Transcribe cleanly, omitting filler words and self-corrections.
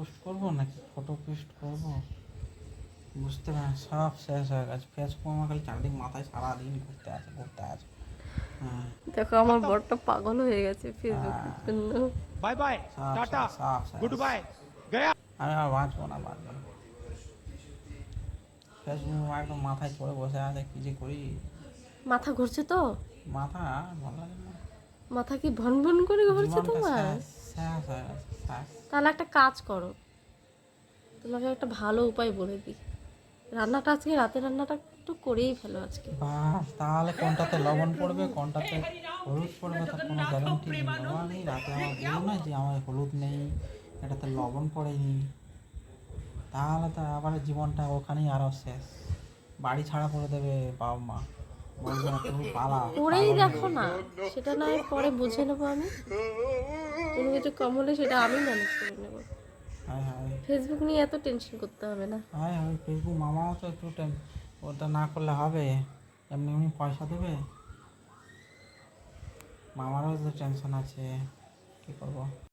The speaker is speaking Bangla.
পোস্ট করবো নাকি ফটো পোস্ট করবো বুঝতে পারি না, সব শেষ হয়ে গেছে। ফেসবুক আমার খালি চারদিক মাথায় সারাদিন ঘুরতে আছে। হ্যাঁ, দেখো আমার বরটা পাগল হয়ে গেছে ফেসবুক হ্যাঁ, জন্য। बाय बाय সব टाटा শেষ, সব गुड শেষ। बाय गया। আমি আর বাঁচবো না। ফেসবুক একদম মাথায় চড়ে বসে আছে, কি যে করি। মাথা ঘুরছে তো? মাথা ভালো লাগে না, মাথা কি ভন ভন করে ঘুরছে জীবনটা তোমার? শেষ শেষ হয়ে গেছে, শেষ। তাহলে একটা কাজ করো, তোমাকে একটা ভালো উপায় বলে দিই। রান্নাটা আজকে রাতের রান্নাটা একটু করেই ফেলো আজকে। বাস, তাহলে কোনটাতে লবণ পড়বে কোনটাতে হলুদ পড়বে তার কোনো গ্যারান্টি নেই বাবা। আমি রাতে আমার বলবো না যে আমার হলুদ নেই, এটাতে লবণ পড়েনি, তাহলে তো আবার জীবনটা ওখানেই আরও শেষ। বাড়ি ছাড়া করে দেবে বাবা মা, বলবে না তুমি পালা করেই পাগল দেখো মেয়ে। না, সেটা নয় পরে বুঝে নেবো আমি। কোনো কিছু কম হলে সেটা আমি ম্যানেজ করে নেবো। হ্যাঁ, হ্যাঁ, ফেসবুক নিয়ে এত টেনশন করতে হবে না। হ্যাঁ, ওই ফেসবুক মামাও তো একটু ওটা না করলে হবে, এমনি এমনি পয়সা দেবে। মামারও তো টেনশন আছে, কী করবো।